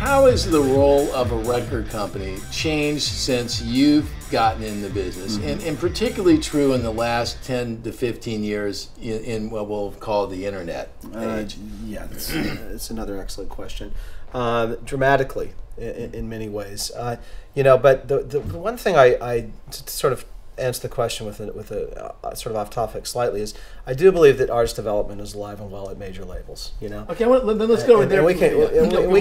How has the role of a record company changed since you've gotten in the business, and particularly true in the last 10 to 15 years in what we'll call the internet age? Yeah, it's another excellent question. Dramatically, in many ways. But the one thing I to sort of answer the question with a sort of off topic slightly is I do believe that artist development is alive and well at major labels. Okay, well, then let's go over there. We can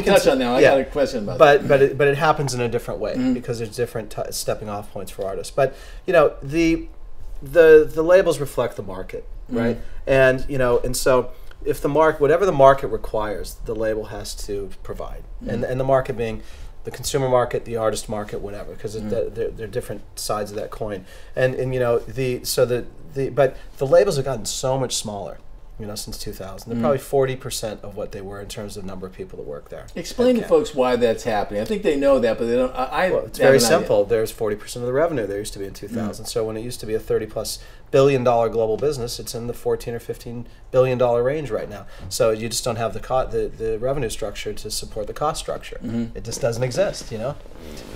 touch on that. I got a question about that. But it happens in a different way because there's different stepping off points for artists. But the labels reflect the market, right? And so if whatever the market requires, the label has to provide, and the market being the consumer market, the artist market, whatever, because they're different sides of that coin. And but the labels have gotten so much smaller, since 2000. They're probably 40% of what they were in terms of number of people that work there. Explain to folks why that's happening. I think they know that, but they don't. Well, it's very simple. There's 40% of the revenue there used to be in 2000. So when it used to be a $30+ billion global business, it's in the $14 or $15 billion range right now. So you just don't have the revenue structure to support the cost structure. It just doesn't exist,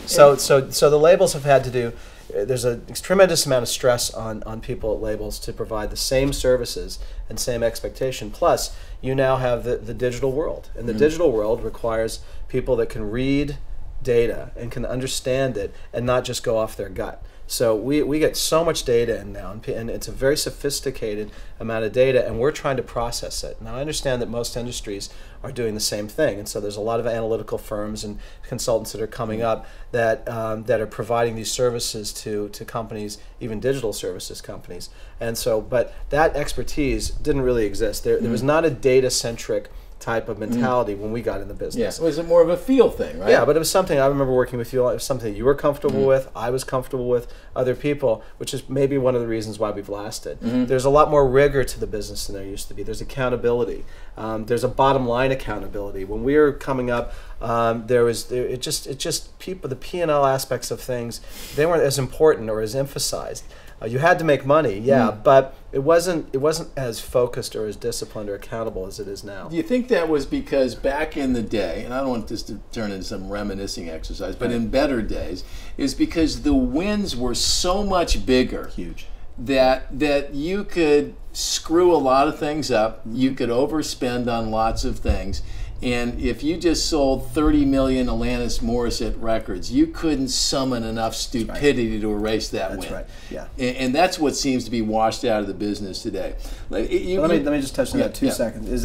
So the labels have had to do. There's a tremendous amount of stress on people at labels to provide the same services and same expectation. Plus, you now have the digital world, and the digital world requires people that can read data and can understand it and not just go off their gut. So we get so much data in now, and it's a very sophisticated amount of data, and we're trying to process it. Now, I understand that most industries are doing the same thing, and so there's a lot of analytical firms and consultants that are coming up that are providing these services to companies, even digital services companies. And so, but that expertise didn't really exist. There was not a data-centric type of mentality when we got in the business. Yeah, was it more of a feel thing, right? Yeah, but it was something, I remember working with you, it was something that you were comfortable with, I was comfortable with, other people, which is maybe one of the reasons why we've lasted. There's a lot more rigor to the business than there used to be. There's accountability. There's a bottom line accountability. When we were coming up, it just people, the P&L aspects of things, they weren't as important or as emphasized. You had to make money, but it wasn't as focused or as disciplined or accountable as it is now. Do you think that was because back in the day, and I don't want this to turn into some reminiscing exercise, but in better days, is because the wins were so much bigger, huge, that you could screw a lot of things up, you could overspend on lots of things. And if you just sold 30 million Alanis Morissette records, you couldn't summon enough stupidity to erase that win. That's right. Yeah. And that's what seems to be washed out of the business today. Let me just touch on that 2 seconds.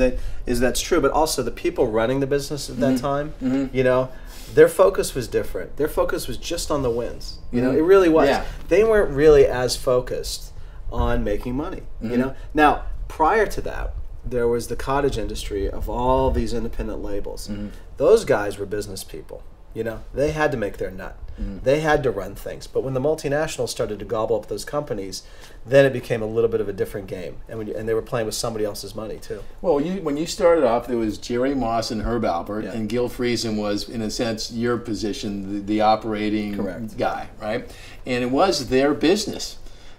That's true, but also the people running the business at that time, their focus was different. Their focus was just on the wins. It really was. Yeah. They weren't really as focused on making money. Now, prior to that, there was the cottage industry of all these independent labels. Those guys were business people. They had to make their nut. They had to run things. But when the multinationals started to gobble up those companies, then it became a little bit of a different game. And they were playing with somebody else's money, too. Well, when you started off, there was Jerry Moss and Herb Alpert, and Gil Friesen was, in a sense, your position, the operating guy, right? And it was their business.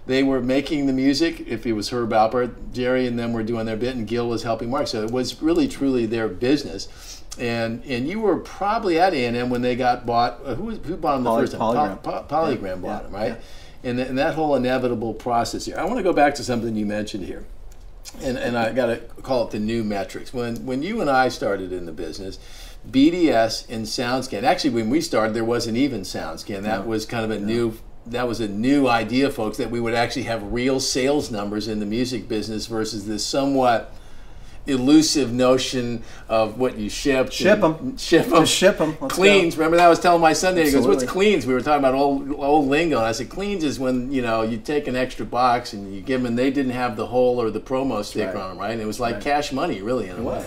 They were making the music. If it was Herb Alpert, Jerry and them were doing their bit, and Gil was helping Mark. So it was really, truly their business. And you were probably at A&M when they got bought. Who bought them the first time? Polygram bought them, right? Yeah. And that whole inevitable process here. I want to go back to something you mentioned here, and I got to call it the new metrics. When you and I started in the business, BDS and SoundScan. Actually, when we started, there wasn't even SoundScan. That was kind of a new. That was a new idea, folks, that we would actually have real sales numbers in the music business versus this somewhat elusive notion of what you ship. Ship them. Just ship them. Cleans. Remember that I was telling my son today, he goes, what's cleans? We were talking about old lingo. And I said, cleans is when, you take an extra box and you give them, and they didn't have the hole or the promo sticker on them, right? And it was like cash money, really, in a way.